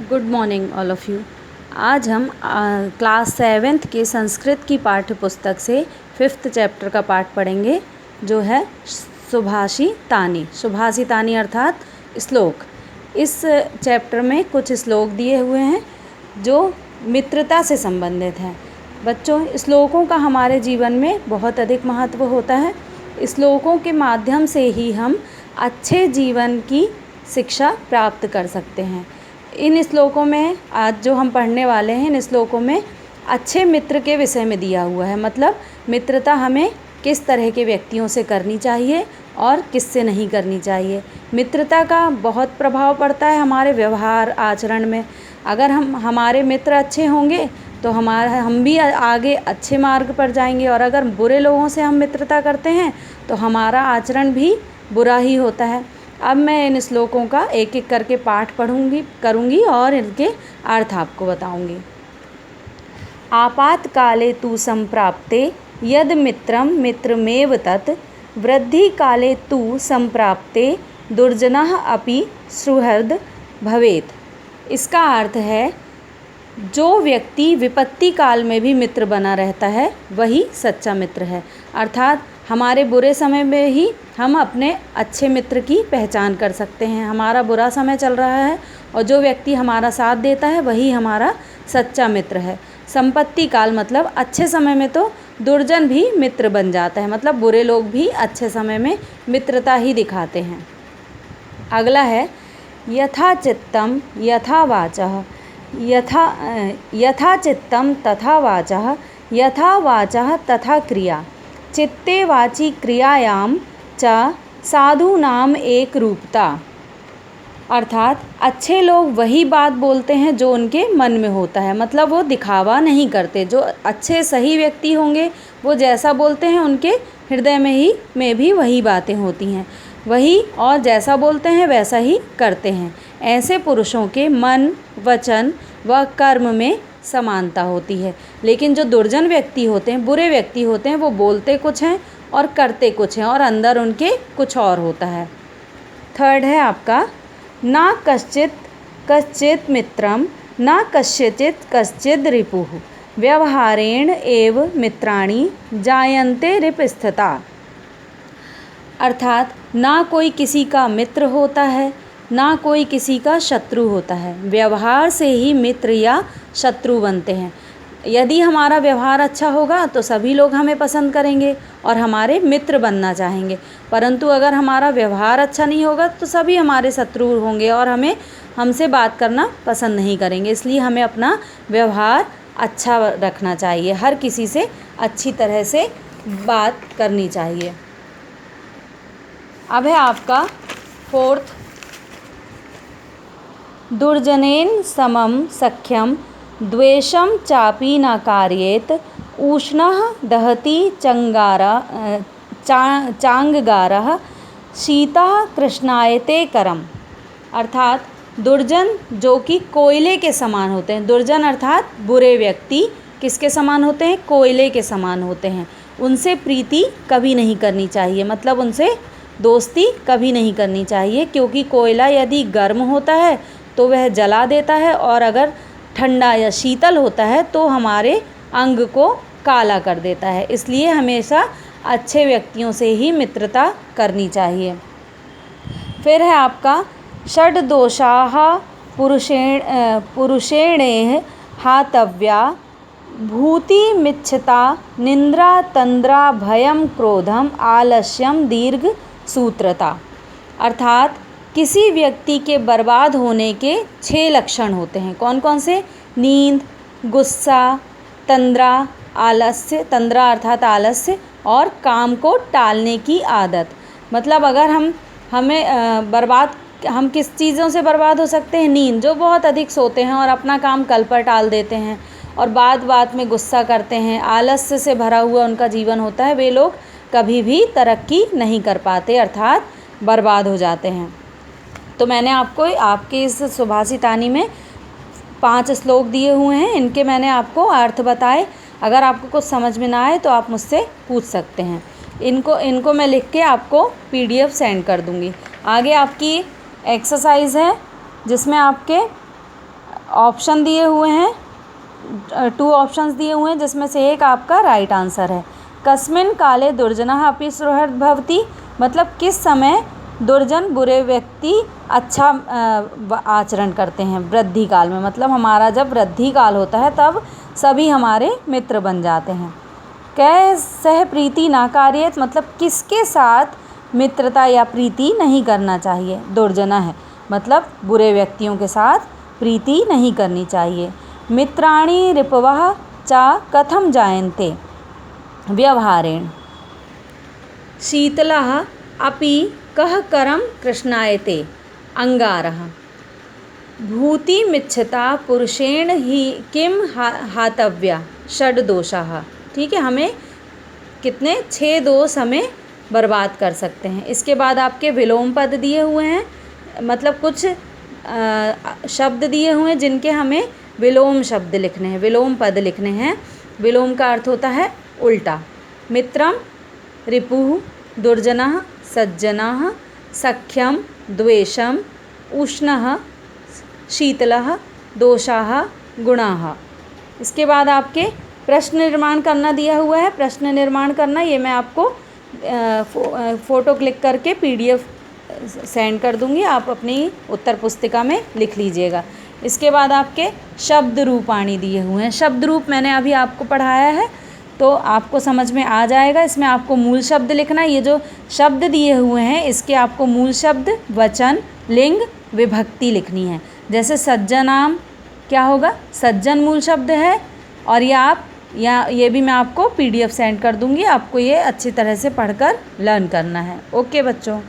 Good morning all of you. आज हम class 7th के संस्कृत की पाठ्य पुस्तक से 5th चैप्टर का पाठ पढ़ेंगे, जो है सुभाषितानि। सुभाषितानि अर्थात श्लोक। इस चैप्टर में कुछ श्लोक दिए हुए हैं जो मित्रता से संबंधित हैं। बच्चों, श्लोकों का हमारे जीवन में बहुत अधिक महत्व होता है। श्लोकों के माध्यम से ही हम अच्छे जीवन की शिक्षा प्राप्त कर सकते हैं। इन श्लोकों में आज जो हम पढ़ने वाले हैं, इन श्लोकों में अच्छे मित्र के विषय में दिया हुआ है। मतलब मित्रता हमें किस तरह के व्यक्तियों से करनी चाहिए और किससे नहीं करनी चाहिए। मित्रता का बहुत प्रभाव पड़ता है हमारे व्यवहार आचरण में। अगर हमारे मित्र अच्छे होंगे तो हम भी आगे अच्छे मार्ग पर जाएंगे, और अगर बुरे लोगों से हम मित्रता करते हैं तो हमारा आचरण भी बुरा ही होता है। अब मैं इन श्लोकों का एक एक करके पाठ करूँगी और इनके अर्थ आपको बताऊँगी। आपातकाले तु संप्राप्ते यद मित्रम मित्रमेव तत्, वृद्धिकाले तु संप्राप्ते दुर्जनः अपि सुहृद भवेत्। इसका अर्थ है, जो व्यक्ति विपत्ति काल में भी मित्र बना रहता है वही सच्चा मित्र है। अर्थात हमारे बुरे समय में ही हम अपने अच्छे मित्र की पहचान कर सकते हैं। हमारा बुरा समय चल रहा है और जो व्यक्ति हमारा साथ देता है वही हमारा सच्चा मित्र है। संपत्ति काल मतलब अच्छे समय में तो दुर्जन भी मित्र बन जाता है, मतलब बुरे लोग भी अच्छे समय में मित्रता ही दिखाते हैं। अगला है यथा चित्तम यथा वाचः, यथा चित्तम तथा वाचः, यथा वाचः तथा क्रिया। चित्ते वाची क्रियायाम च साधूनाम एक रूपता। अर्थात अच्छे लोग वही बात बोलते हैं जो उनके मन में होता है, मतलब वो दिखावा नहीं करते। जो अच्छे सही व्यक्ति होंगे वो जैसा बोलते हैं उनके हृदय में भी वही बातें होती हैं, वही और जैसा बोलते हैं वैसा ही करते हैं। ऐसे पुरुषों के मन, वचन व कर्म में समानता होती है। लेकिन जो दुर्जन व्यक्ति होते हैं, बुरे व्यक्ति होते हैं, वो बोलते कुछ हैं और करते कुछ हैं और अंदर उनके कुछ और होता है। थर्ड है आपका ना कश्चित मित्रम ना कस्यचित् कश्चिद् रिपुः, व्यवहारेण एव मित्राणि जायन्ते रिपस्थिता। अर्थात ना कोई किसी का मित्र होता है, ना कोई किसी का शत्रु होता है। व्यवहार से ही मित्र या शत्रु बनते हैं। यदि हमारा व्यवहार अच्छा होगा तो सभी लोग हमें पसंद करेंगे और हमारे मित्र बनना चाहेंगे, परंतु अगर हमारा व्यवहार अच्छा नहीं होगा तो सभी हमारे शत्रु होंगे और हमसे बात करना पसंद नहीं करेंगे। इसलिए हमें अपना व्यवहार अच्छा रखना चाहिए, हर किसी से अच्छी तरह से बात करनी चाहिए। अब है आपका फोर्थ, दुर्जनेन समम सख्यम द्वेषम चापि न कार्येत, उष्णः दहति चांगगारः शीतः कृष्णायते करम। अर्थात दुर्जन जो कि कोयले के समान होते हैं। दुर्जन अर्थात बुरे व्यक्ति किसके समान होते हैं? कोयले के समान होते हैं। उनसे प्रीति कभी नहीं करनी चाहिए, मतलब उनसे दोस्ती कभी नहीं करनी चाहिए, क्योंकि कोयला यदि गर्म होता है तो वह जला देता है, और अगर ठंडा या शीतल होता है तो हमारे अंग को काला कर देता है। इसलिए हमेशा अच्छे व्यक्तियों से ही मित्रता करनी चाहिए। फिर है आपका षड्दोषाः पुरुषेणेह हातव्या, भूतिमिच्छता निन्द्रा तंद्रा भयम क्रोधम आलस्यम दीर्घ सूत्रता। अर्थात किसी व्यक्ति के बर्बाद होने के 6 लक्षण होते हैं। कौन कौन से? नींद, गुस्सा, तंद्रा, आलस्य, तंद्रा अर्थात आलस्य, और काम को टालने की आदत। मतलब अगर हम किस चीज़ों से बर्बाद हो सकते हैं? नींद, जो बहुत अधिक सोते हैं और अपना काम कल पर टाल देते हैं और बात में गुस्सा करते हैं, आलस्य से भरा हुआ उनका जीवन होता है, वे लोग कभी भी तरक्की नहीं कर पाते, अर्थात बर्बाद हो जाते हैं। तो मैंने आपको आपके इस सुभाषितानि में 5 श्लोक दिए हुए हैं, इनके मैंने आपको अर्थ बताए। अगर आपको कुछ समझ में ना आए तो आप मुझसे पूछ सकते हैं। इनको मैं लिख के आपको PDF सेंड कर दूँगी। आगे आपकी एक्सरसाइज है जिसमें आपके ऑप्शन दिए हुए हैं, 2 ऑप्शंस दिए हुए हैं जिसमें से एक आपका राइट आंसर है। कस्मिन् काले दुर्जनः अपि सुहृद् भवति, मतलब किस समय दुर्जन बुरे व्यक्ति अच्छा आचरण करते हैं वृद्धि काल में, मतलब हमारा जब वृद्धि काल होता है तब सभी हमारे मित्र बन जाते हैं। कै सह प्रीति ना कार्येत, मतलब किसके साथ मित्रता या प्रीति नहीं करना चाहिए, दुर्जना है मतलब बुरे व्यक्तियों के साथ प्रीति नहीं करनी चाहिए। मित्राणि रिपवः च कथं जायन्ते व्यवहारेण, शीतलः अपि कः करं कृष्णायते अंगारः, भूतिमिच्छता पुरुषेण ही किं हातव्या षड्दोषाः। ठीक है, हमें कितने 6 दोष हमें बर्बाद कर सकते हैं। इसके बाद आपके विलोम पद दिए हुए हैं, मतलब कुछ शब्द दिए हुए हैं जिनके हमें विलोम शब्द लिखने हैं, विलोम पद लिखने हैं। विलोम का अर्थ होता है उल्टा। मित्रम रिपुः, दुर्जनः सज्जनः, सख्यम द्वेषम, उष्णः शीतलः, दोषाः गुणाः। इसके बाद आपके प्रश्न निर्माण करना दिया हुआ है। प्रश्न निर्माण करना ये मैं आपको फ़ोटो क्लिक करके PDF सेंड कर दूंगी, आप अपनी उत्तर पुस्तिका में लिख लीजिएगा। इसके बाद आपके शब्द रूपाणी दिए हुए हैं। शब्द रूप मैंने अभी आपको पढ़ाया है तो आपको समझ में आ जाएगा। इसमें आपको मूल शब्द लिखना है। ये जो शब्द दिए हुए हैं इसके आपको मूल शब्द, वचन, लिंग, विभक्ति लिखनी है। जैसे सज्जनाम क्या होगा, सज्जन मूल शब्द है, और ये भी मैं आपको PDF सेंड कर दूंगी। आपको ये अच्छी तरह से पढ़कर लर्न करना है। ओके बच्चों।